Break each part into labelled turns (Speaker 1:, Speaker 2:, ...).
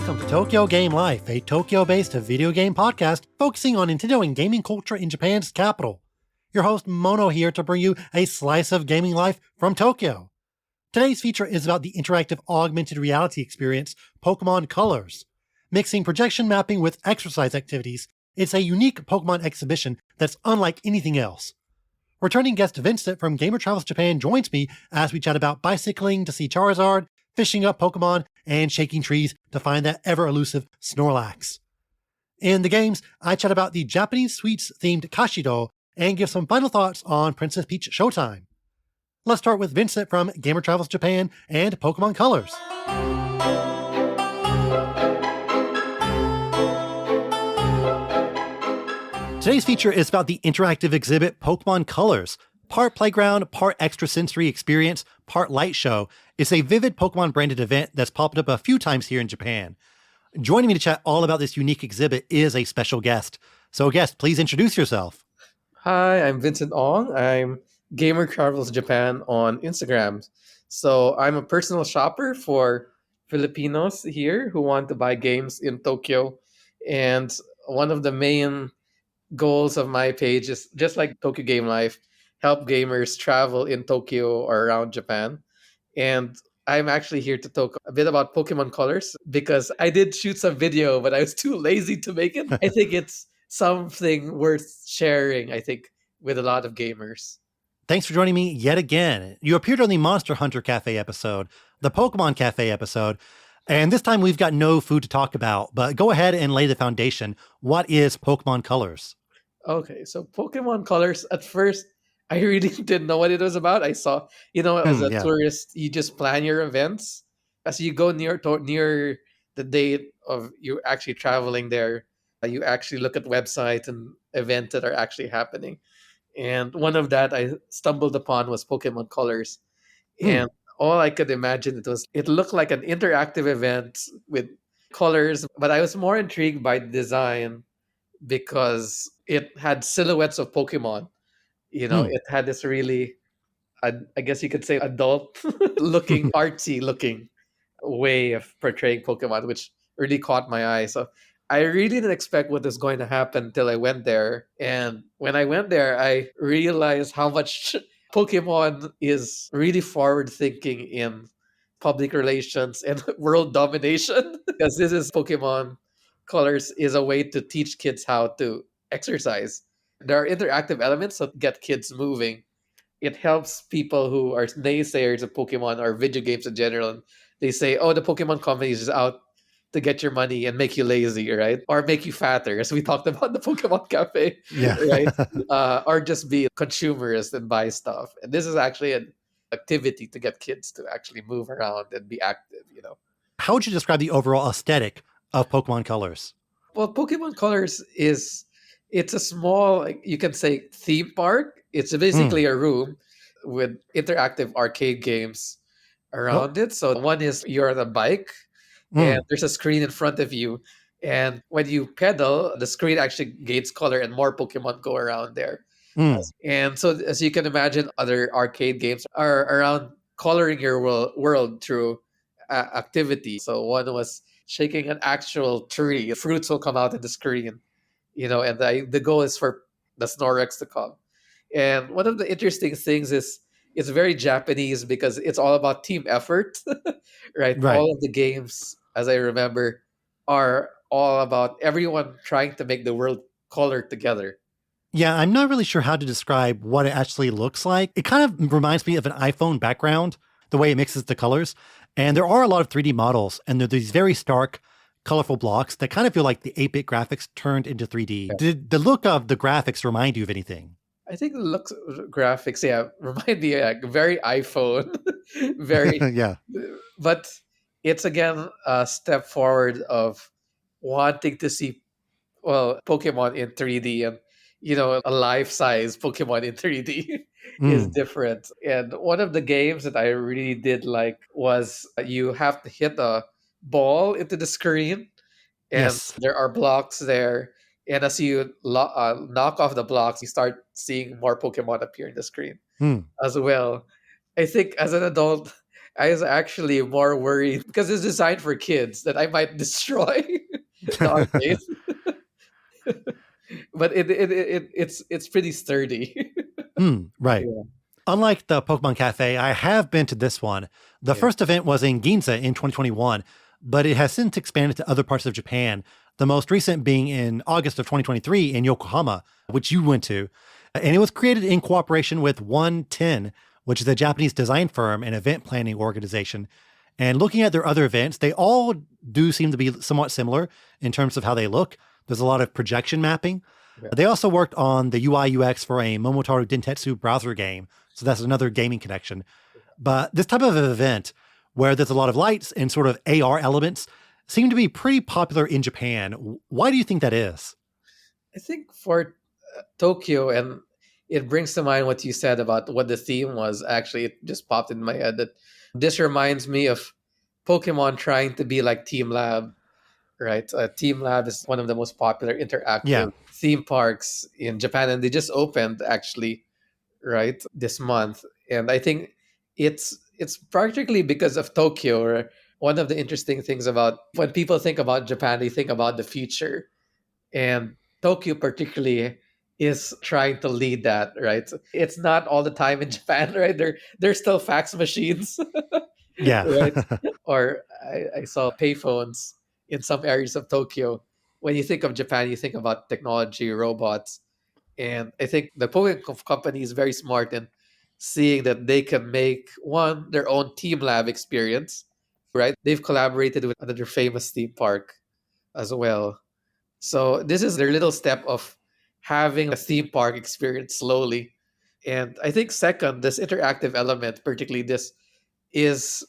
Speaker 1: Welcome to Tokyo Game Life, a Tokyo-based video game podcast focusing on Nintendo and gaming culture in Japan's capital. Your host Mono here to bring you a slice of gaming life from Tokyo. Today's feature is about the interactive augmented reality experience Pokemon Colors. Mixing projection mapping with exercise activities, it's a unique Pokemon exhibition that's unlike anything else. Returning guest Vincent from Gamer Travels Japan joins me as we chat about bicycling to see Charizard, fishing up Pokemon, and shaking trees to find that ever-elusive Snorlax. In the games, I chat about the Japanese sweets-themed Kashido and give some final thoughts on Princess Peach Showtime. Let's start with Vincent from Gamer Travels Japan and Pokemon Colors. Today's feature is about the interactive exhibit Pokemon Colors. Part playground, part extrasensory experience, part light show. It's a vivid Pokemon branded event that's popped up a few times here in Japan. Joining me to chat all about this unique exhibit is a special guest. So guest, please introduce yourself.
Speaker 2: Hi, I'm Vincent Ong. I'm Gamer Travels Japan on Instagram. So I'm a personal shopper for Filipinos here who want to buy games in Tokyo. And one of the main goals of my page is just like Tokyo Game Life, help gamers travel in Tokyo or around Japan. And I'm actually here to talk a bit about Pokemon Colors because I did shoot some video, but I was too lazy to make it. I think it's something worth sharing, I think, with a lot of gamers.
Speaker 1: Thanks for joining me yet again. You appeared on the Monster Hunter Cafe episode, the Pokemon Cafe episode, and this time we've got no food to talk about, but go ahead and lay the foundation. What is Pokemon Colors?
Speaker 2: Okay, so Pokemon Colors, at first, I really didn't know what it was about. I saw, as a tourist, you just plan your events. As you go near the date of you actually traveling there, you actually look at websites and events that are actually happening. And one of that I stumbled upon was Pokemon Colors. And all I could imagine it looked like an interactive event with colors, but I was more intrigued by the design because it had silhouettes of Pokemon. It had this really, I guess you could say, adult looking, artsy looking way of portraying Pokemon, which really caught my eye. So I really didn't expect what was going to happen until I went there. And when I went there, I realized how much Pokemon is really forward thinking in public relations and world domination. Because this is Pokemon Colors is a way to teach kids how to exercise. There are interactive elements that get kids moving. It helps people who are naysayers of Pokemon or video games in general. And they say, oh, the Pokemon company is out to get your money and make you lazy, right? Or make you fatter, as we talked about the Pokemon Cafe, right? Or just be consumerist and buy stuff. And this is actually an activity to get kids to actually move around and be active,
Speaker 1: How would you describe the overall aesthetic of Pokemon Colors?
Speaker 2: Well, Pokemon Colors it's a small, like, you can say, theme park. It's basically a room with interactive arcade games around it. So one is you're on a bike and there's a screen in front of you. And when you pedal, the screen actually gains color and more Pokemon go around there. And so, as you can imagine, other arcade games are around coloring your world through activity. So one was shaking an actual tree. Fruits will come out in the screen, and the goal is for the Snorlax to come. And one of the interesting things is it's very Japanese because it's all about team effort, right? All of the games, as I remember, are all about everyone trying to make the world color together.
Speaker 1: Yeah, I'm not really sure how to describe what it actually looks like. It kind of reminds me of an iPhone background, the way it mixes the colors. And there are a lot of 3D models, and they're these very stark, colorful blocks that kind of feel like the 8-bit graphics turned into 3D. Yeah. Did the look of the graphics remind you of anything?
Speaker 2: I think the looks graphics, remind me very iPhone, very
Speaker 1: yeah.
Speaker 2: But it's again a step forward of wanting to see Pokemon in 3D, and a life-size Pokemon in 3D is different. And one of the games that I really did like was you have to hit a ball into the screen, and there are blocks there. And as you knock off the blocks, you start seeing more Pokemon appear in the screen as well. I think as an adult, I was actually more worried because it's designed for kids that I might destroy the arcade. But it's pretty sturdy.
Speaker 1: Right.
Speaker 2: Yeah,
Speaker 1: Unlike the Pokemon Cafe, I have been to this one. The
Speaker 2: yeah.
Speaker 1: first event was in Ginza in 2021, but it has since expanded to other parts of Japan. The most recent being in August of 2023 in Yokohama, which you went to. And it was created in cooperation with 110, which is a Japanese design firm and event planning organization. And looking at their other events, they all do seem to be somewhat similar in terms of how they look. There's a lot of projection mapping.
Speaker 2: Yeah.
Speaker 1: They also worked on the UI UX for a Momotaro Dentetsu browser game. So that's another gaming connection. But this type of event where there's a lot of lights and sort of AR elements seem to be pretty popular in Japan. Why do you think that is?
Speaker 2: I think for Tokyo, and it brings to mind what you said about what the theme was. Actually, it just popped in my head that this reminds me of Pokemon trying to be like Team Lab, right? Team Lab is one of the most popular
Speaker 1: Yeah.
Speaker 2: interactive theme parks in Japan, and they just opened actually, right, this month. And I think it's particularly because of Tokyo. Or one of the interesting things about when people think about Japan, they think about the future, and Tokyo particularly is trying to lead that, right? It's not all the time in Japan, right? There's still fax machines,
Speaker 1: Yeah.
Speaker 2: right? Or I saw payphones in some areas of Tokyo. When you think of Japan, you think about technology, robots, and I think the Pokemon company is very smart in seeing that they can make one their own team lab experience, right? They've collaborated with another famous theme park as well. So this is their little step of having a theme park experience slowly. And I think second, this interactive element, particularly this, is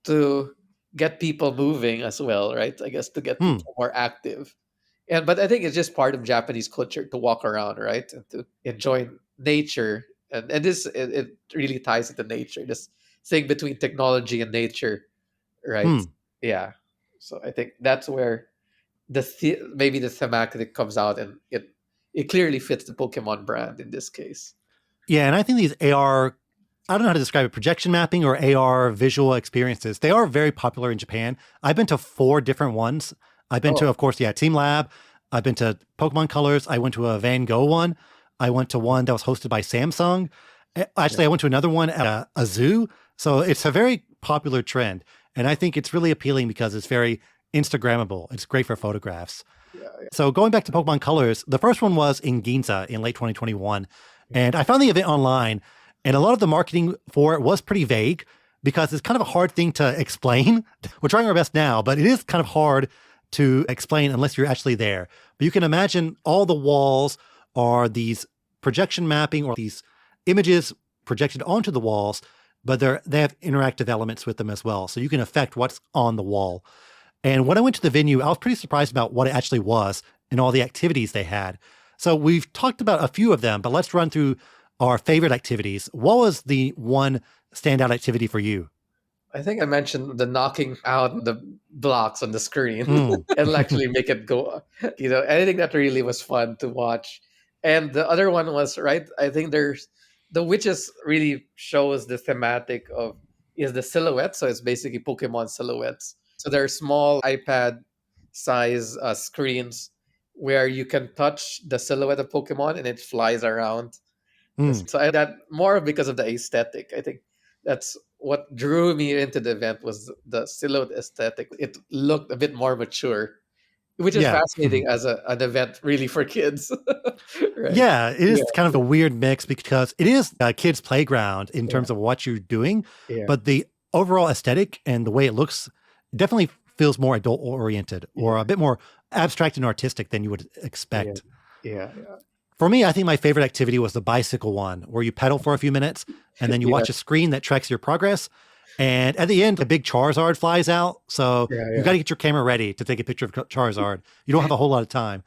Speaker 2: to get people moving as well, right? I guess to get
Speaker 1: Hmm.
Speaker 2: people more active. And but I think it's just part of Japanese culture to walk around, right? And to enjoy nature. And this it really ties into nature, this thing between technology and nature, right?
Speaker 1: Hmm.
Speaker 2: Yeah. So I think that's where maybe the thematic comes out, and it clearly fits the Pokemon brand in this case.
Speaker 1: Yeah. And I think these AR, I don't know how to describe it, projection mapping or AR visual experiences, they are very popular in Japan. I've been to 4 different ones. I've been to,
Speaker 2: Oh,
Speaker 1: of course, yeah, Team Lab. I've been to Pokemon Colors. I went to a Van Gogh one. I went to one that was hosted by Samsung.
Speaker 2: yeah,
Speaker 1: Actually, I went to another one at a zoo. So it's a very popular trend. And I think it's really appealing because it's very Instagrammable. It's great for photographs.
Speaker 2: yeah,
Speaker 1: So going back to Pokemon Colors, the first one was in Ginza in late 2021.
Speaker 2: yeah,
Speaker 1: And I found the event online, and a lot of the marketing for it was pretty vague because it's kind of a hard thing to explain. We're trying our best now, but it is kind of hard to explain unless you're actually there. But you can imagine all the walls are these projection mapping or these images projected onto the walls, but they have interactive elements with them as well. So you can affect what's on the wall. And when I went to the venue, I was pretty surprised about what it actually was and all the activities they had. So we've talked about a few of them, but let's run through our favorite activities. What was the one standout activity for you?
Speaker 2: I think I mentioned the knocking out the blocks on the screen
Speaker 1: Mm.
Speaker 2: and actually make it go. I think that really was fun to watch. And the other one was, right. I think there's the witches really shows the thematic of is the silhouette. So it's basically Pokemon silhouettes. So they're small iPad size screens where you can touch the silhouette of Pokemon and it flies around.
Speaker 1: Mm.
Speaker 2: So I that more because of the aesthetic. I think that's what drew me into the event was the silhouette aesthetic. It looked a bit more mature, which is
Speaker 1: Yeah.
Speaker 2: fascinating as an event really for kids, right?
Speaker 1: Yeah, it is
Speaker 2: Yeah,
Speaker 1: kind of a weird mix because it is a kid's playground in
Speaker 2: yeah,
Speaker 1: terms of what you're doing,
Speaker 2: yeah,
Speaker 1: but the overall aesthetic and the way it looks definitely feels more adult oriented or
Speaker 2: yeah,
Speaker 1: a bit more abstract and artistic than you would
Speaker 2: yeah,
Speaker 1: expect.
Speaker 2: yeah, yeah,
Speaker 1: For me, I think my favorite activity was the bicycle one, where you pedal for a few minutes and then you
Speaker 2: yeah,
Speaker 1: watch a screen that tracks your progress. And at the end, a big Charizard flies out. So
Speaker 2: yeah,
Speaker 1: you
Speaker 2: yeah.
Speaker 1: got to get your camera ready to take a picture of Charizard. You don't have a whole lot of time.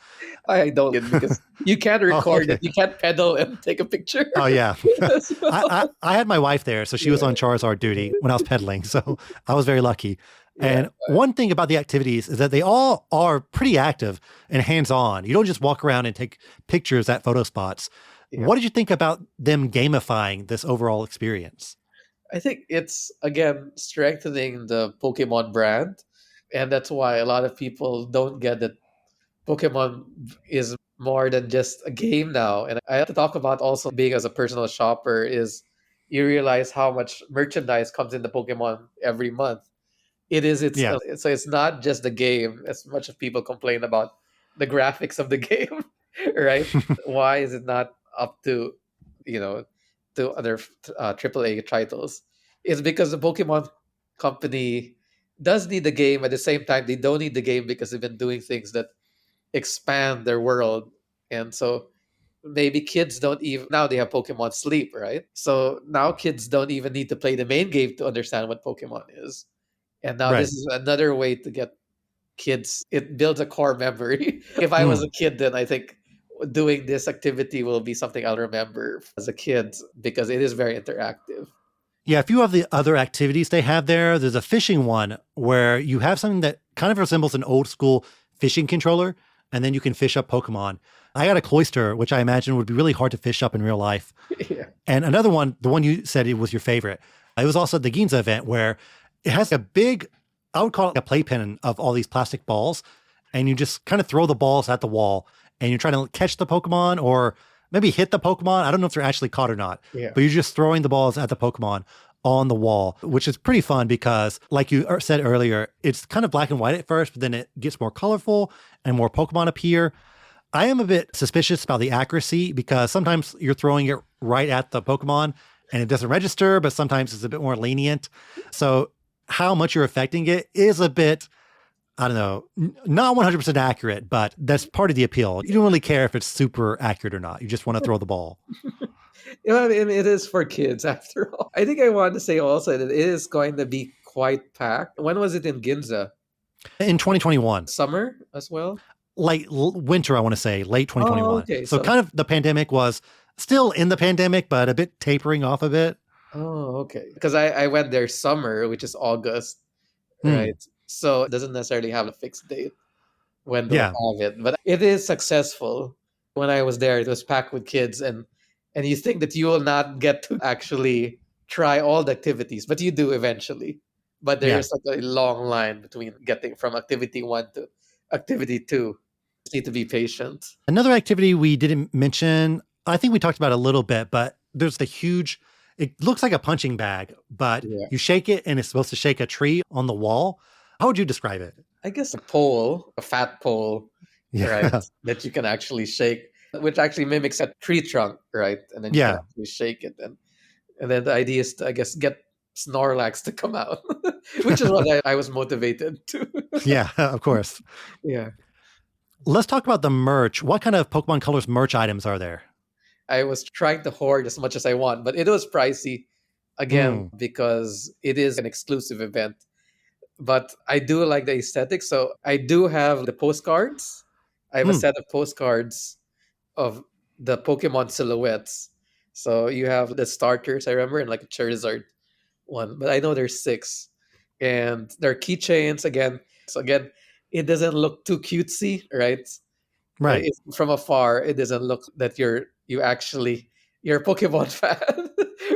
Speaker 2: I don't get because you can't
Speaker 1: Oh,
Speaker 2: record it.
Speaker 1: okay.
Speaker 2: You can't pedal and take a picture
Speaker 1: Oh, yeah.
Speaker 2: as
Speaker 1: I, I,
Speaker 2: well.
Speaker 1: I had my wife there, so she was
Speaker 2: Yeah,
Speaker 1: on Charizard duty when I was pedaling. So I was very lucky.
Speaker 2: yeah,
Speaker 1: And one thing about the activities is that they all are pretty active and hands on. You don't just walk around and take pictures at photo spots.
Speaker 2: yeah.
Speaker 1: What did you think about them gamifying this overall experience?
Speaker 2: I think it's again strengthening the Pokemon brand, and that's why a lot of people don't get that Pokemon is more than just a game now. And I have to talk about also being as a personal shopper is you realize how much merchandise comes into Pokemon every month. It is its
Speaker 1: Yeah.
Speaker 2: so it's not just the game as much as people complain about the graphics of the game, right? Why is it not up to you know to other AAA titles? It's because the Pokemon company does need the game. At the same time, they don't need the game because they've been doing things that expand their world. And so maybe kids don't even now they have Pokemon Sleep, right? So now kids don't even need to play the main game to understand what Pokemon is. And now this
Speaker 1: Right.
Speaker 2: is another way to get kids. It builds a core memory. If I was
Speaker 1: Mm.
Speaker 2: a kid, then I think doing this activity will be something I'll remember as a kid because it is very interactive.
Speaker 1: Yeah, a few of the other activities they have there, there's a fishing one where you have something that kind of resembles an old school fishing controller, and then you can fish up Pokemon. I got a Cloyster, which I imagine would be really hard to fish up in real life.
Speaker 2: Yeah.
Speaker 1: And another one, the one you said it was your favorite, it was also the Ginza event where it has a big, I would call it a playpen of all these plastic balls, and you just kind of throw the balls at the wall, and you're trying to catch the Pokemon or maybe hit the Pokemon. I don't know if they're actually caught or not,
Speaker 2: Yeah.
Speaker 1: but you're just throwing the balls at the Pokemon on the wall, which is pretty fun because, like you said earlier, it's kind of black and white at first, but then it gets more colorful and more Pokemon appear. I am a bit suspicious about the accuracy because sometimes you're throwing it right at the Pokemon and it doesn't register, but sometimes it's a bit more lenient. So how much you're affecting it is a bit, I don't know, not 100% accurate, but that's part of the appeal. You don't really care if it's super accurate or not. You just want to throw the ball.
Speaker 2: I mean, it is for kids after all. I think I wanted to say also that it is going to be quite packed. When was it in Ginza?
Speaker 1: In 2021,
Speaker 2: Summer as well?
Speaker 1: like winter, I want to say late
Speaker 2: Oh,
Speaker 1: 2021.
Speaker 2: okay.
Speaker 1: So
Speaker 2: So,
Speaker 1: kind of the pandemic was still in the pandemic, but a bit tapering off a bit.
Speaker 2: oh, okay. Because I went there summer, which is August,
Speaker 1: Hmm.
Speaker 2: right? So it doesn't necessarily have a fixed date when they'll
Speaker 1: Yeah.
Speaker 2: have it, but it is successful. When I was there, it was packed with kids, and you think that you will not get to actually try all the activities, but you do eventually. But
Speaker 1: Yeah.
Speaker 2: there's like a long line between getting from activity one to activity two. Just need to be patient.
Speaker 1: Another activity we didn't mention, I think we talked about it a little bit, but there's the huge, it looks like a punching bag, but
Speaker 2: Yeah.
Speaker 1: you shake it and it's supposed to shake a tree on the wall. How would you describe it?
Speaker 2: I guess a pole, a fat pole, right,
Speaker 1: Yeah.
Speaker 2: that you can actually shake, which actually mimics a tree trunk, right? And then you can
Speaker 1: Yeah.
Speaker 2: actually shake it. And then the idea is to, I guess, get Snorlax to come out, which is what I was motivated to.
Speaker 1: Yeah. Of course.
Speaker 2: Yeah.
Speaker 1: Let's talk about the merch. What kind of Pokemon Colors merch items are there?
Speaker 2: I was trying to hoard as much as I want, but it was pricey again
Speaker 1: Mm.
Speaker 2: because it is an exclusive event. But I do like the aesthetic. So I do have the postcards. I have a
Speaker 1: Mm.
Speaker 2: set of postcards of the Pokemon silhouettes. So you have the starters, I remember, and like a Charizard one, but I know there's six. And there are keychains again. So again, it doesn't look too cutesy, right?
Speaker 1: Right.
Speaker 2: From afar, it doesn't look that you're a Pokemon fan,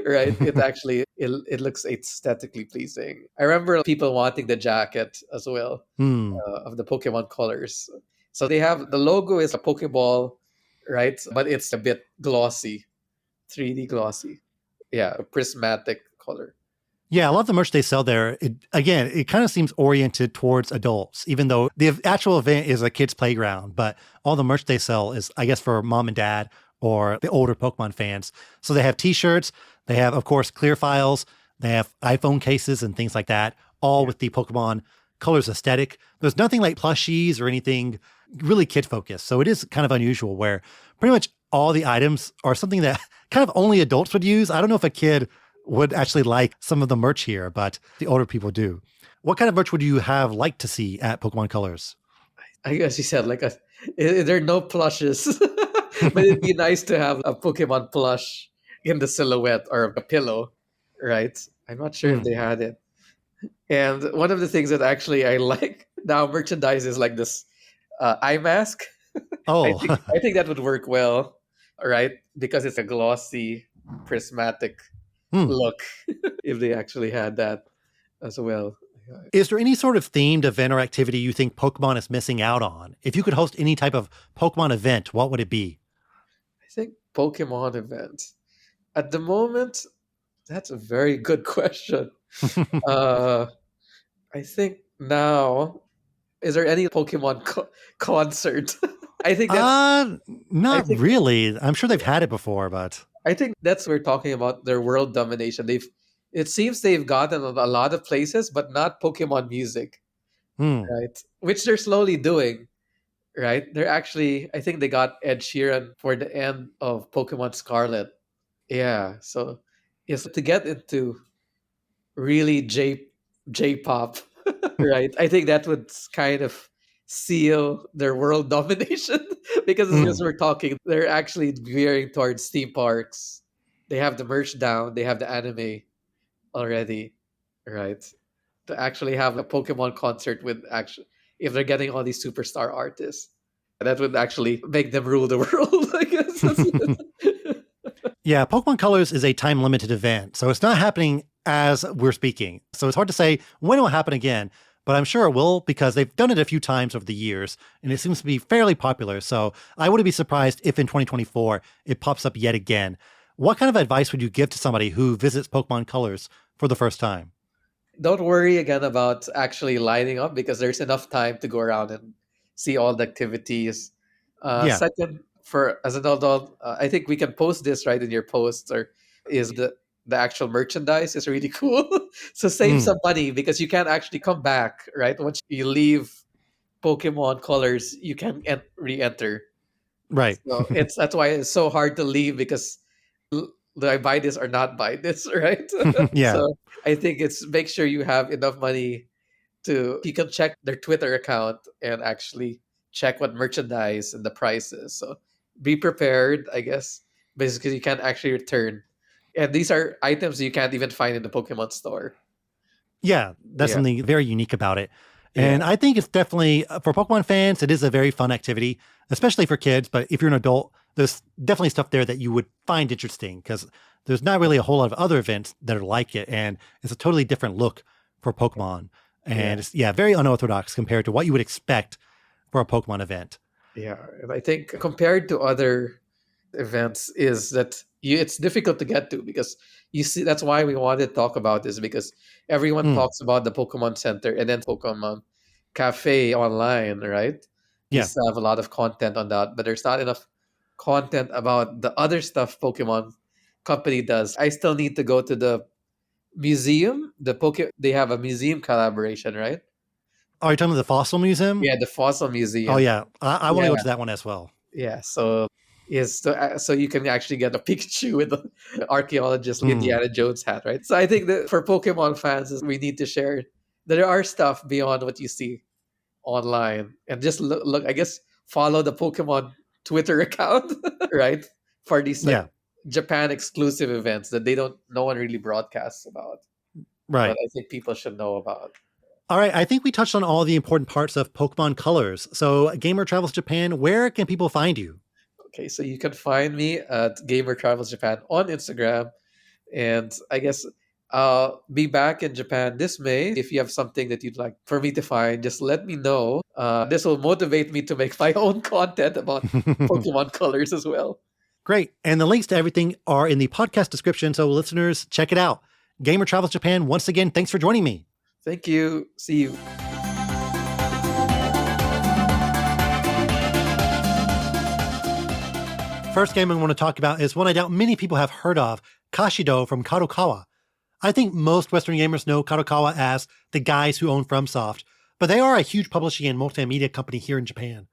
Speaker 2: right? It looks aesthetically pleasing. I remember people wanting the jacket as well
Speaker 1: Hmm.
Speaker 2: of the Pokemon colors. So they have the logo is a Pokeball, right? But it's a bit glossy, 3D glossy. Yeah, a prismatic color.
Speaker 1: Yeah, I love the merch they sell there. Again, it kind of seems oriented towards adults, even though the actual event is a kid's playground. But all the merch they sell is, I guess, for mom and dad or the older Pokemon fans. So they have T-shirts, they have, of course, clear files, they have iPhone cases and things like that, all
Speaker 2: Yeah.
Speaker 1: with the Pokemon colors aesthetic. There's nothing like plushies or anything really kid focused. So it is kind of unusual where pretty much all the items are something that kind of only adults would use. I don't know if a kid would actually like some of the merch here, but the older people do. What kind of merch would you have liked to see at Pokemon Colors?
Speaker 2: I guess you said there are no plushes, but it'd be nice to have a Pokemon plush in the silhouette or a pillow, right? I'm not sure if
Speaker 1: Mm.
Speaker 2: they had it. And one of the things that actually I like now merchandise is like this eye mask.
Speaker 1: Oh,
Speaker 2: I think that would work well, right? Because it's a glossy, prismatic
Speaker 1: Hmm.
Speaker 2: look. if they actually had that as well.
Speaker 1: Is there any sort of themed event or activity you think Pokemon is missing out on? If you could host any type of Pokemon event, what would it be?
Speaker 2: I think Pokemon event. At the moment, that's a very good question. Uh, I think now, is there any Pokemon concert? I think that's. I
Speaker 1: Not
Speaker 2: think.
Speaker 1: really. I'm sure they've had it before, but
Speaker 2: I think that's we're talking about their world domination. They've. It seems they've gotten a lot of places, but not Pokemon music,
Speaker 1: hmm.
Speaker 2: right? Which they're slowly doing, right? They're actually. I think they got Ed Sheeran for the end of Pokemon Scarlet. Yeah, so yes, to get into really J-pop, right? I think that would kind of seal their world domination because as
Speaker 1: Hmm.
Speaker 2: we're talking, they're actually veering towards theme parks. They have the merch down, they have the anime already, right? To actually have a Pokemon concert with actually, if they're getting all these superstar artists, that would actually make them rule the world. I guess.
Speaker 1: Yeah, Pokemon Colors is a time limited event, so it's not happening as we're speaking. So it's hard to say when it will happen again, but I'm sure it will because they've done it a few times over the years and it seems to be fairly popular. So I wouldn't be surprised if in 2024 it pops up yet again. What kind of advice would you give to somebody who visits Pokemon Colors for the first time?
Speaker 2: Don't worry again about actually lining up because there's enough time to go around and see all the activities.
Speaker 1: Yeah.
Speaker 2: Second, for as an adult, I think we can post this right in your posts or is the actual merchandise is really cool. So save
Speaker 1: Mm,
Speaker 2: some money because you can't actually come back, right? Once you leave Pokemon colors, you can re-enter.
Speaker 1: right.
Speaker 2: So it's that's why it's so hard to leave because do I buy this or not buy this, right?
Speaker 1: Yeah.
Speaker 2: So I think it's make sure you have enough money to you can check their Twitter account and actually check what merchandise and the prices. So be prepared, I guess, basically you can't actually return. And these are items you can't even find in the Pokemon store.
Speaker 1: Yeah, that's
Speaker 2: Yeah,
Speaker 1: something very unique about it.
Speaker 2: yeah,
Speaker 1: And I think it's definitely, for Pokemon fans, it is a very fun activity, especially for kids. But if you're an adult, there's definitely stuff there that you would find interesting because there's not really a whole lot of other events that are like it. And it's a totally different look for Pokemon.
Speaker 2: yeah,
Speaker 1: And it's, yeah, very unorthodox compared to what you would expect for a Pokemon event.
Speaker 2: yeah. And I think compared to other events is that it's difficult to get to because you see that's why we wanted to talk about this because everyone
Speaker 1: Mm,
Speaker 2: talks about the Pokemon Center and then Pokemon Cafe online, right?
Speaker 1: yeah.
Speaker 2: Used to have a lot of content on that, but there's not enough content about the other stuff Pokemon company does. I still need to go to the museum. They have a museum collaboration, right?
Speaker 1: Are you talking about the Fossil Museum?
Speaker 2: Yeah, the fossil
Speaker 1: Oh,
Speaker 2: museum.
Speaker 1: yeah. I want to
Speaker 2: Yeah,
Speaker 1: go to that one as well.
Speaker 2: yeah. So yes, so you can actually get a Pikachu with the archaeologist
Speaker 1: Mm,
Speaker 2: Indiana Jones hat, right? So I think that for Pokemon fans, we need to share that there are stuff beyond what you see online, and just look. I guess follow the Pokemon Twitter account, right? For these like
Speaker 1: yeah,
Speaker 2: Japan exclusive events that no one really broadcasts about, but
Speaker 1: right.
Speaker 2: I think people should know about.
Speaker 1: All right, I think we touched on all the important parts of Pokemon Colors. So, Gamer Travels Japan, where can people find you?
Speaker 2: Okay, so you can find me at Gamer Travels Japan on Instagram. And I guess I'll be back in Japan this May. If you have something that you'd like for me to find, just let me know. This will motivate me to make my own content about Pokemon colors as well.
Speaker 1: Great. And the links to everything are in the podcast description. So, listeners, check it out. Gamer Travels Japan, once again, thanks for joining me.
Speaker 2: Thank you. See you.
Speaker 1: First game I want to talk about is one I doubt many people have heard of, Kashido from Kadokawa. I think most Western gamers know Kadokawa as the guys who own FromSoft, but they are a huge publishing and multimedia company here in Japan.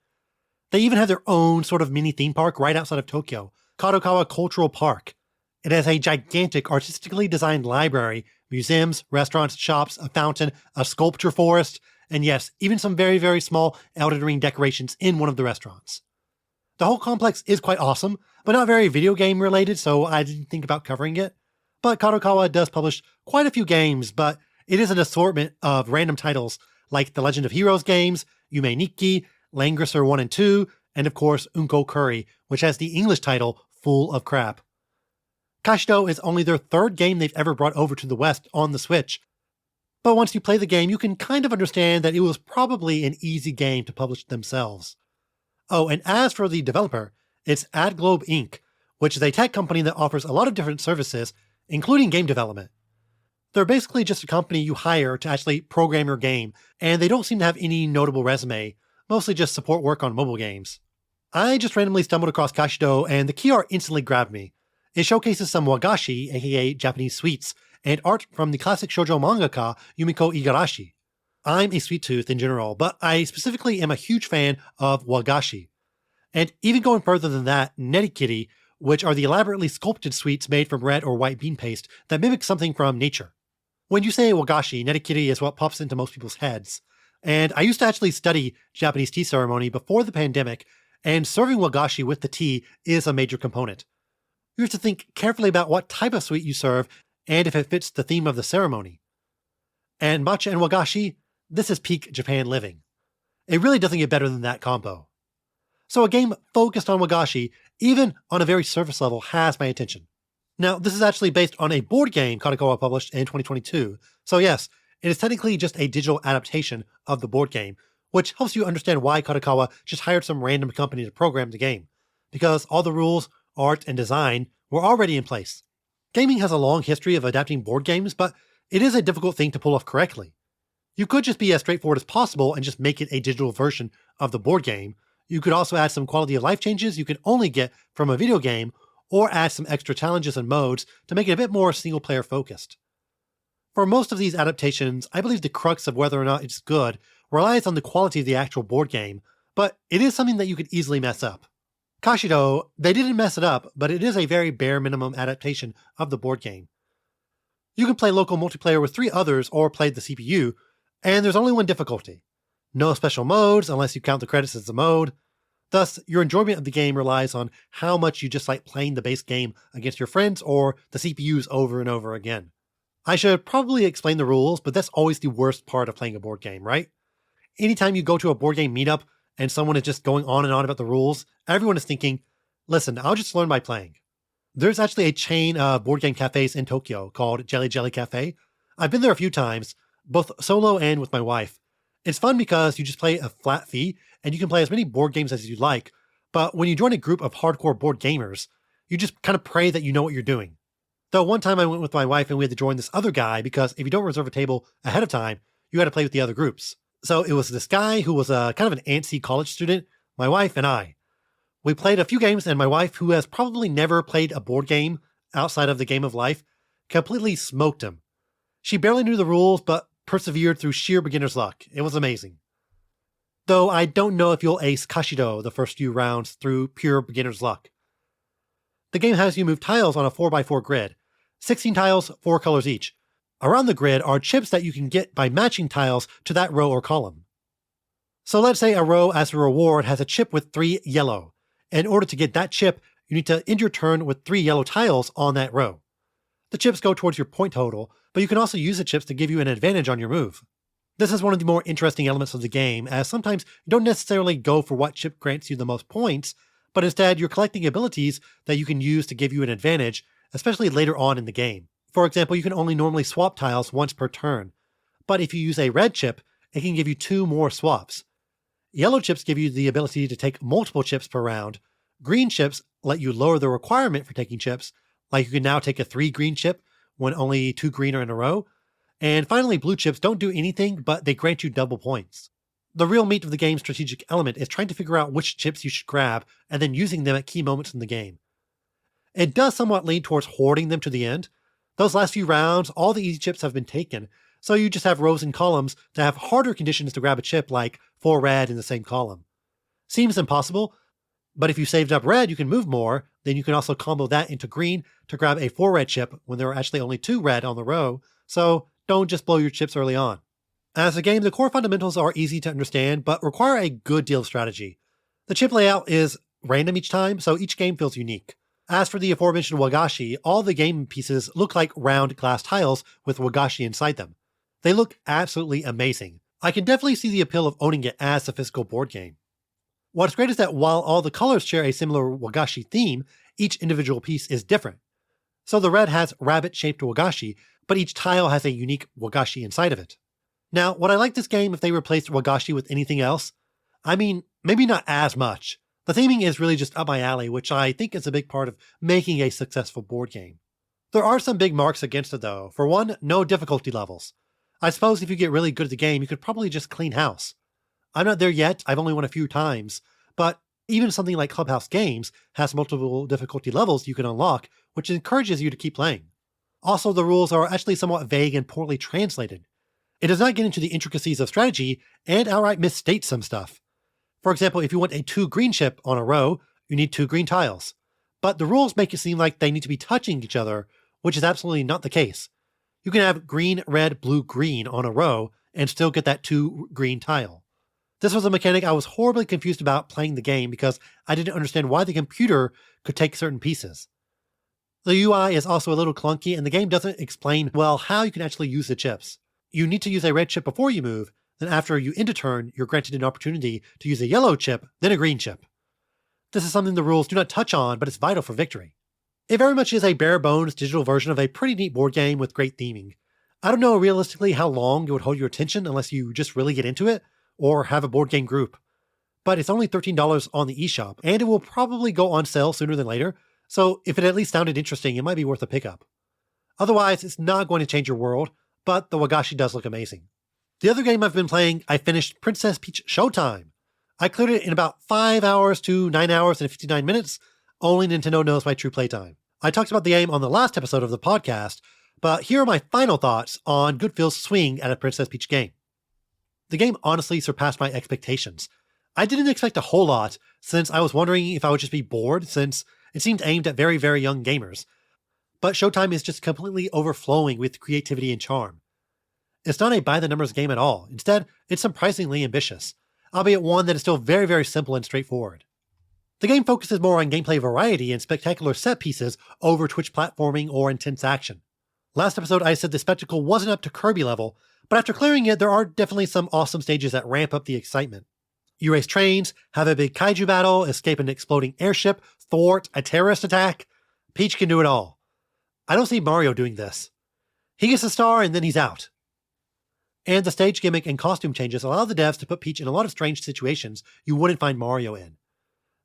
Speaker 1: They even have their own sort of mini theme park right outside of Tokyo, Kadokawa Cultural Park. It has a gigantic, artistically designed library, museums, restaurants, shops, a fountain, a sculpture forest, and yes, even some very, very small Elden Ring decorations in one of the restaurants. The whole complex is quite awesome, but not very video game related, so I didn't think about covering it. But Kadokawa does publish quite a few games, but it is an assortment of random titles like the Legend of Heroes games, Yume Nikki, Langrisser 1 and 2, and of course Unko Curry, which has the English title Full of Crap. KASHIDO is only their third game they've ever brought over to the West on the Switch, but once you play the game, you can kind of understand that it was probably an easy game to publish themselves. Oh, and as for the developer, it's AdGlobe Inc., which is a tech company that offers a lot of different services, including game development. They're basically just a company you hire to actually program your game, and they don't seem to have any notable resume, mostly just support work on mobile games. I just randomly stumbled across KASHIDO, and the key art instantly grabbed me. It showcases some wagashi, aka Japanese sweets, and art from the classic shoujo mangaka Yumiko Igarashi. I'm a sweet tooth in general, but I specifically am a huge fan of wagashi. And even going further than that, netikiri, which are the elaborately sculpted sweets made from red or white bean paste that mimic something from nature. When you say wagashi, netikiri is what pops into most people's heads. And I used to actually study Japanese tea ceremony before the pandemic, and serving wagashi with the tea is a major component. You have to think carefully about what type of sweet you serve and if it fits the theme of the ceremony. And matcha and wagashi, this is peak Japan living. It really doesn't get better than that combo. So a game focused on wagashi, even on a very surface level, has my attention. Now, this is actually based on a board game Kadokawa published in 2022, so yes, it is technically just a digital adaptation of the board game, which helps you understand why Kadokawa just hired some random company to program the game, because all the rules, art, and design were already in place. Gaming has a long history of adapting board games, but it is a difficult thing to pull off correctly. You could just be as straightforward as possible and just make it a digital version of the board game. You could also add some quality of life changes you can only get from a video game, or add some extra challenges and modes to make it a bit more single-player focused. For most of these adaptations, I believe the crux of whether or not it's good relies on the quality of the actual board game, but it is something that you could easily mess up. KASHIDO, they didn't mess it up, but it is a very bare minimum adaptation of the board game. You can play local multiplayer with 3 others or play the CPU, and there's only one difficulty. No special modes unless you count the credits as a mode. Thus, your enjoyment of the game relies on how much you just like playing the base game against your friends or the CPUs over and over again. I should probably explain the rules, but that's always the worst part of playing a board game, right? Anytime you go to a board game meetup and someone is just going on and on about the rules, everyone is thinking, listen, I'll just learn by playing. There's actually a chain of board game cafes in Tokyo called Jelly Jelly Cafe. I've been there a few times, both solo and with my wife. It's fun because you just pay a flat fee and you can play as many board games as you like, but when you join a group of hardcore board gamers, you just kind of pray that you know what you're doing. Though one time I went with my wife and we had to join this other guy because if you don't reserve a table ahead of time, you had to play with the other groups. So it was this guy who was a kind of an antsy college student, my wife, and I. We played a few games, and my wife, who has probably never played a board game outside of the game of life, completely smoked him. She barely knew the rules, but persevered through sheer beginner's luck. It was amazing. Though I don't know if you'll ace KASHIDO the first few rounds through pure beginner's luck. The game has you move tiles on a 4x4 grid. 16 tiles, 4 colors each. Around the grid are chips that you can get by matching tiles to that row or column. So let's say a row as a reward has a chip with 3 yellow. In order to get that chip, you need to end your turn with 3 yellow tiles on that row. The chips go towards your point total, but you can also use the chips to give you an advantage on your move. This is one of the more interesting elements of the game, as sometimes you don't necessarily go for what chip grants you the most points, but instead you're collecting abilities that you can use to give you an advantage, especially later on in the game. For example, you can only normally swap tiles once per turn, but if you use a red chip, it can give you 2 more swaps. Yellow chips give you the ability to take multiple chips per round. Green chips let you lower the requirement for taking chips, like you can now take a 3 green chip when only 2 green are in a row. And finally, blue chips don't do anything, but they grant you double points. The real meat of the game's strategic element is trying to figure out which chips you should grab and then using them at key moments in the game. It does somewhat lean towards hoarding them to the end. Those last few rounds, all the easy chips have been taken, so you just have rows and columns that have harder conditions to grab a chip like 4 red in the same column. Seems impossible, but if you saved up red, you can move more, then you can also combo that into green to grab a 4 red chip when there are actually only 2 red on the row, so don't just blow your chips early on. As a game, the core fundamentals are easy to understand, but require a good deal of strategy. The chip layout is random each time, so each game feels unique. As for the aforementioned wagashi, all the game pieces look like round glass tiles with wagashi inside them. They look absolutely amazing. I can definitely see the appeal of owning it as a physical board game. What's great is that while all the colors share a similar wagashi theme, each individual piece is different. So the red has rabbit-shaped wagashi, but each tile has a unique wagashi inside of it. Now, would I like this game if they replaced wagashi with anything else? I mean, maybe not as much. The theming is really just up my alley, which I think is a big part of making a successful board game. There are some big marks against it though. For one, no difficulty levels. I suppose if you get really good at the game, you could probably just clean house. I'm not there yet, I've only won a few times, but even something like Clubhouse Games has multiple difficulty levels you can unlock, which encourages you to keep playing. Also, the rules are actually somewhat vague and poorly translated. It does not get into the intricacies of strategy and outright misstates some stuff. For example, if you want a 2 green chip on a row, you need 2 green tiles. But the rules make it seem like they need to be touching each other, which is absolutely not the case. You can have green, red, blue, green on a row and still get that 2 green tile. This was a mechanic I was horribly confused about playing the game because I didn't understand why the computer could take certain pieces. The UI is also a little clunky and the game doesn't explain well how you can actually use the chips. You need to use a red chip before you move, then after you end a turn, you're granted an opportunity to use a yellow chip, then a green chip. This is something the rules do not touch on, but it's vital for victory. It very much is a bare-bones digital version of a pretty neat board game with great theming. I don't know realistically how long it would hold your attention unless you just really get into it, or have a board game group. But it's only $13 on the eShop, and it will probably go on sale sooner than later, so if it at least sounded interesting, it might be worth a pickup. Otherwise, it's not going to change your world, but the wagashi does look amazing. The other game I've been playing, I finished Princess Peach Showtime. I cleared it in about 5 hours to 9 hours and 59 minutes. Only Nintendo knows my true playtime. I talked about the game on the last episode of the podcast, but here are my final thoughts on Goodfield's swing at a Princess Peach game. The game honestly surpassed my expectations. I didn't expect a whole lot, since I was wondering if I would just be bored, since it seemed aimed at very, very young gamers. But Showtime is just completely overflowing with creativity and charm. It's not a by-the-numbers game at all. Instead, it's surprisingly ambitious, albeit one that is still very, very simple and straightforward. The game focuses more on gameplay variety and spectacular set pieces over twitch platforming or intense action. Last episode I said the spectacle wasn't up to Kirby level, but after clearing it, there are definitely some awesome stages that ramp up the excitement. You race trains, have a big kaiju battle, escape an exploding airship, thwart a terrorist attack. Peach can do it all. I don't see Mario doing this. He gets a star and then he's out. And the stage gimmick and costume changes allow the devs to put Peach in a lot of strange situations you wouldn't find Mario in.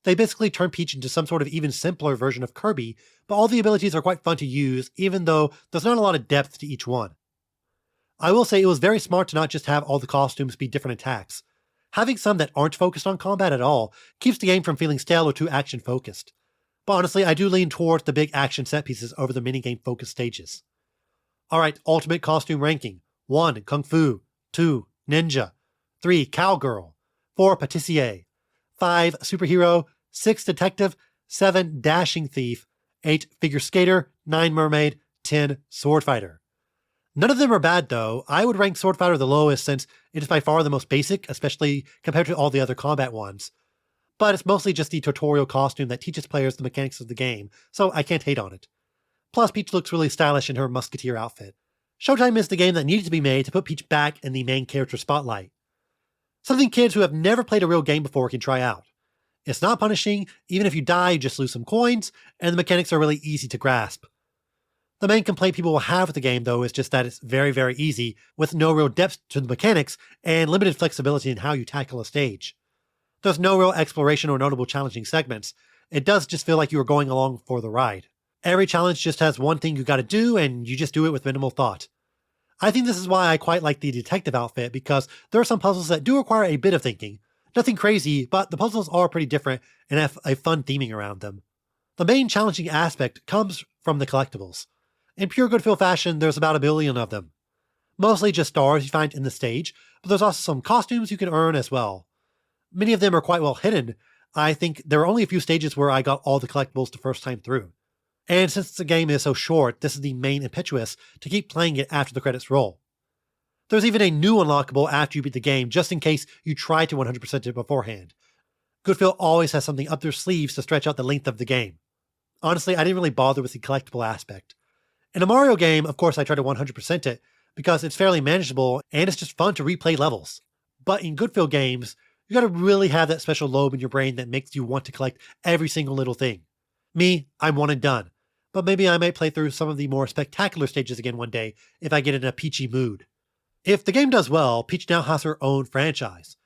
Speaker 1: They basically turn Peach into some sort of even simpler version of Kirby, but all the abilities are quite fun to use, even though there's not a lot of depth to each one. I will say it was very smart to not just have all the costumes be different attacks. Having some that aren't focused on combat at all keeps the game from feeling stale or too action-focused. But honestly, I do lean towards the big action set pieces over the minigame-focused stages. Alright, ultimate costume ranking. 1. Kung Fu. 2. Ninja. 3. Cowgirl. 4. Patissier. 5. Superhero. 6. Detective. 7. Dashing Thief. 8. Figure Skater. 9. Mermaid. 10. Sword Fighter. None of them are bad though. I would rank Sword Fighter the lowest since it is by far the most basic, especially compared to all the other combat ones. But it's mostly just the tutorial costume that teaches players the mechanics of the game, so I can't hate on it. Plus, Peach looks really stylish in her musketeer outfit. Showtime is the game that needed to be made to put Peach back in the main character spotlight. Something kids who have never played a real game before can try out. It's not punishing, even if you die you just lose some coins, and the mechanics are really easy to grasp. The main complaint people will have with the game though is just that it's very, very easy, with no real depth to the mechanics and limited flexibility in how you tackle a stage. There's no real exploration or notable challenging segments. It does just feel like you are going along for the ride. Every challenge just has one thing you gotta do, and you just do it with minimal thought. I think this is why I quite like the detective outfit, because there are some puzzles that do require a bit of thinking. Nothing crazy, but the puzzles are pretty different and have a fun theming around them. The main challenging aspect comes from the collectibles. In pure Goodfield fashion, there's about 1 billion of them. Mostly just stars you find in the stage, but there's also some costumes you can earn as well. Many of them are quite well hidden. I think there are only a few stages where I got all the collectibles the first time through. And since the game is so short, this is the main impetus to keep playing it after the credits roll. There's even a new unlockable after you beat the game, just in case you try to 100% it beforehand. Goodfield always has something up their sleeves to stretch out the length of the game. Honestly, I didn't really bother with the collectible aspect. In a Mario game, of course I try to 100% it, because it's fairly manageable and it's just fun to replay levels. But in Goodfield games, you gotta really have that special lobe in your brain that makes you want to collect every single little thing. Me, I'm one and done. but maybe I might play through some of the more spectacular stages again one day if I get in a Peachy mood. If the game does well, Peach now has her own franchise.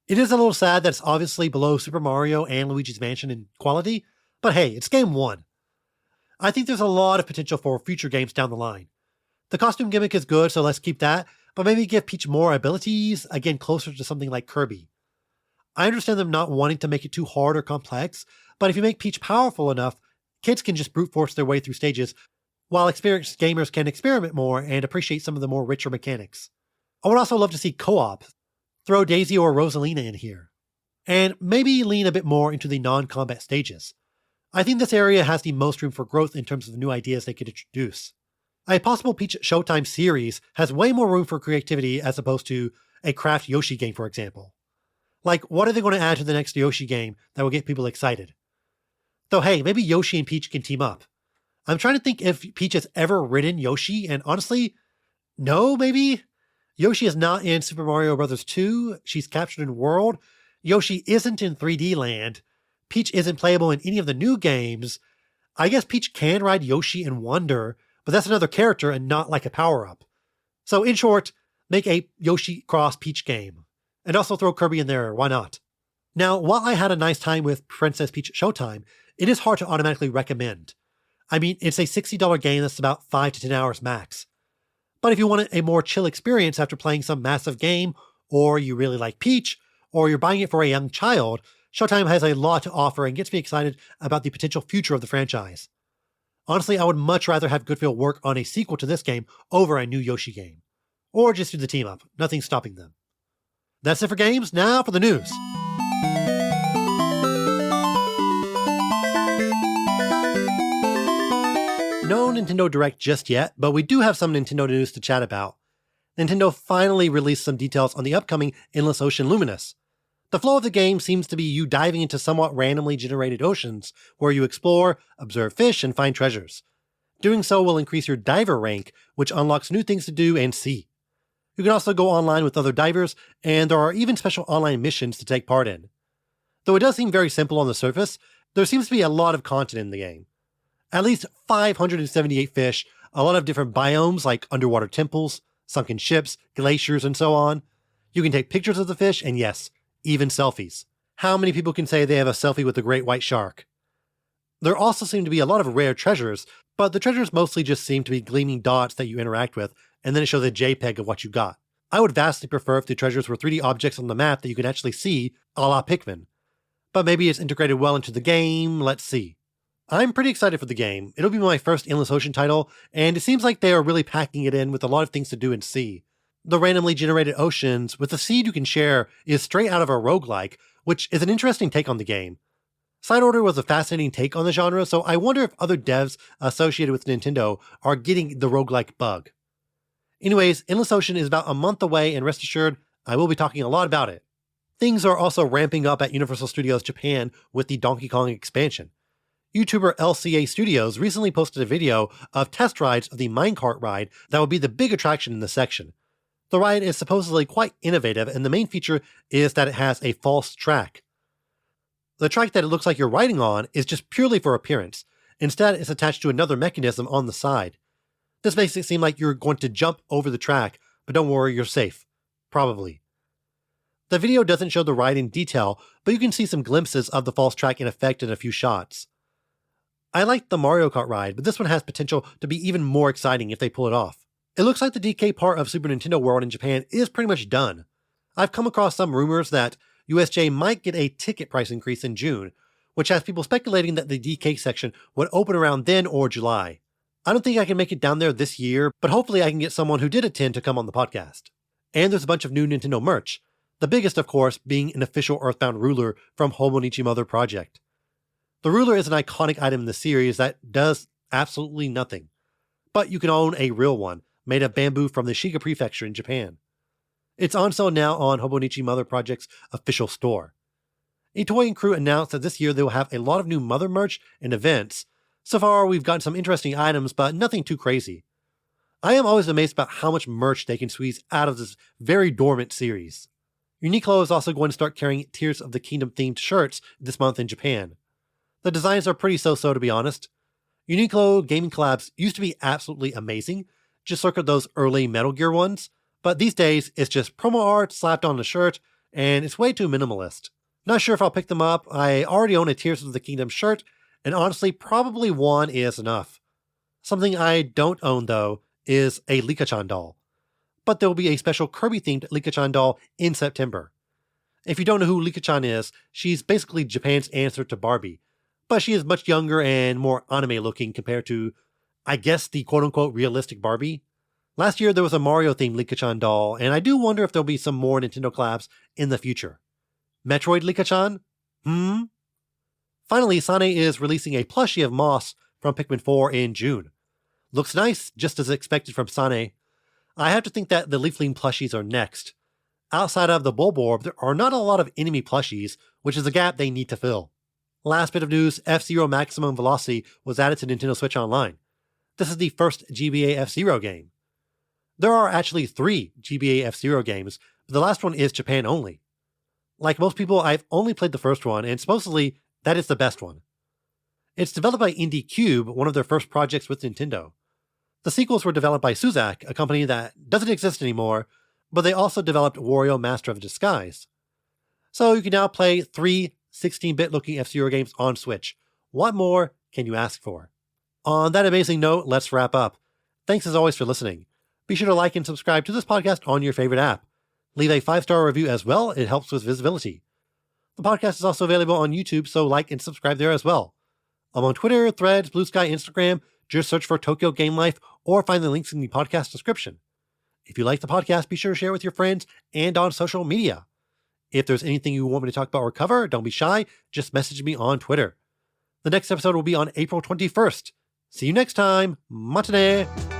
Speaker 1: It is a little sad that it's obviously below Super Mario and Luigi's Mansion in quality, but hey, it's game one. I think there's a lot of potential for future games down the line. The costume gimmick is good, so let's keep that, but maybe give Peach more abilities, again closer to something like Kirby. I understand them not wanting to make it too hard or complex, but if you make Peach powerful enough, kids can just brute force their way through stages, while experienced gamers can experiment more and appreciate some of the more richer mechanics. I would also love to see co-op. Throw Daisy or Rosalina in here. And maybe lean a bit more into the non-combat stages. I think this area has the most room for growth in terms of new ideas they could introduce. A possible Peach Showtime series has way more room for creativity as opposed to a Craft Yoshi game, for example. Like, what are they going to add to the next Yoshi game that will get people excited? Though hey, maybe Yoshi and Peach can team up. I'm trying to think if Peach has ever ridden Yoshi, and honestly, no, maybe? Yoshi is not in Super Mario Bros. 2, she's captured in World. Yoshi isn't in 3D Land. Peach isn't playable in any of the new games. I guess Peach can ride Yoshi in Wonder, but that's another character and not like a power-up. So in short, make a Yoshi cross Peach game. And also throw Kirby in there, why not? Now, while I had a nice time with Princess Peach Showtime, it is hard to automatically recommend. I mean, it's a $60 game that's about 5 to 10 hours max. But if you want a more chill experience after playing some massive game, or you really like Peach, or you're buying it for a young child, Showtime has a lot to offer and gets me excited about the potential future of the franchise. Honestly, I would much rather have Goodfield work on a sequel to this game over a new Yoshi game. Or just do the team up, nothing's stopping them. That's it for games, now for the news. No Nintendo Direct just yet, but we do have some Nintendo news to chat about. Nintendo finally released some details on the upcoming Endless Ocean Luminous. The flow of the game seems to be you diving into somewhat randomly generated oceans, where you explore, observe fish, and find treasures. Doing so will increase your diver rank, which unlocks new things to do and see. You can also go online with other divers, and there are even special online missions to take part in. Though it does seem very simple on the surface, there seems to be a lot of content in the game. At least 578 fish, a lot of different biomes like underwater temples, sunken ships, glaciers, and so on. You can take pictures of the fish, and yes, even selfies. How many people can say they have a selfie with a great white shark? There also seem to be a lot of rare treasures, but the treasures mostly just seem to be gleaming dots that you interact with, and then it shows a JPEG of what you got. I would vastly prefer if the treasures were 3D objects on the map that you can actually see, a la Pikmin. But maybe it's integrated well into the game, let's see. I'm pretty excited for the game. It'll be my first Endless Ocean title, and it seems like they are really packing it in with a lot of things to do and see. The randomly generated oceans with the seed you can share is straight out of a roguelike, which is an interesting take on the game. Side Order was a fascinating take on the genre, so I wonder if other devs associated with Nintendo are getting the roguelike bug. Anyways, Endless Ocean is about a month away, and rest assured, I will be talking a lot about it. Things are also ramping up at Universal Studios Japan with the Donkey Kong expansion. YouTuber LCA Studios recently posted a video of test rides of the minecart ride that will be the big attraction in the section. The ride is supposedly quite innovative, and the main feature is that it has a false track. The track that it looks like you're riding on is just purely for appearance. Instead, it's attached to another mechanism on the side. This makes it seem like you're going to jump over the track, but don't worry, you're safe. Probably. The video doesn't show the ride in detail, but you can see some glimpses of the false track in effect in a few shots. I liked the Mario Kart ride, but this one has potential to be even more exciting if they pull it off. It looks like the DK part of Super Nintendo World in Japan is pretty much done. I've come across some rumors that USJ might get a ticket price increase in June, which has people speculating that the DK section would open around then or July. I don't think I can make it down there this year, but hopefully I can get someone who did attend to come on the podcast. And there's a bunch of new Nintendo merch, the biggest of course being an official Earthbound ruler from Hobonichi Mother Project. The ruler is an iconic item in the series that does absolutely nothing, but you can own a real one, made of bamboo from the Shiga Prefecture in Japan. It's on sale now on Hobonichi Mother Project's official store. Itoy and crew announced that this year they will have a lot of new Mother merch and events. So far, we've gotten some interesting items, but nothing too crazy. I am always amazed about how much merch they can squeeze out of this very dormant series. Uniqlo is also going to start carrying Tears of the Kingdom themed shirts this month in Japan. The designs are pretty so-so to be honest. Uniqlo gaming collabs used to be absolutely amazing, just circa those early Metal Gear ones, but these days it's just promo art slapped on a shirt, and it's way too minimalist. Not sure if I'll pick them up. I already own a Tears of the Kingdom shirt, and honestly, probably one is enough. Something I don't own, though, is a Licca-chan doll. But there will be a special Kirby-themed Licca-chan doll in September. If you don't know who Licca-chan is, she's basically Japan's answer to Barbie, but she is much younger and more anime-looking compared to, I guess, the quote-unquote realistic Barbie. Last year there was a Mario-themed Licca-chan doll, and I do wonder if there'll be some more Nintendo collabs in the future. Metroid Licca-chan? Finally, Sane is releasing a plushie of Moss from Pikmin 4 in June. Looks nice, just as expected from Sane. I have to think that the Leafling plushies are next. Outside of the Bulborb, there are not a lot of enemy plushies, which is a gap they need to fill. Last bit of news, F-Zero Maximum Velocity was added to Nintendo Switch Online. This is the first GBA F-Zero game. There are actually 3 GBA F-Zero games, but the last one is Japan only. Like most people, I've only played the first one, and supposedly that is the best one. It's developed by Indie Cube, one of their first projects with Nintendo. The sequels were developed by Suzak, a company that doesn't exist anymore, but they also developed Wario Master of Disguise. So you can now play 3 16-bit looking F-Zero games on Switch. What more can you ask for? On that amazing note, let's wrap up. Thanks as always for listening. Be sure to like and subscribe to this podcast on your favorite app. Leave a 5-star review as well, it helps with visibility. The podcast is also available on YouTube, so like and subscribe there as well. I'm on Twitter, Threads, Blue Sky, Instagram. Just search for Tokyo Game Life or find the links in the podcast description. If you like the podcast, be sure to share it with your friends and on social media. If there's anything you want me to talk about or cover, don't be shy, just message me on Twitter. The next episode will be on April 21st. See you next time. Matane!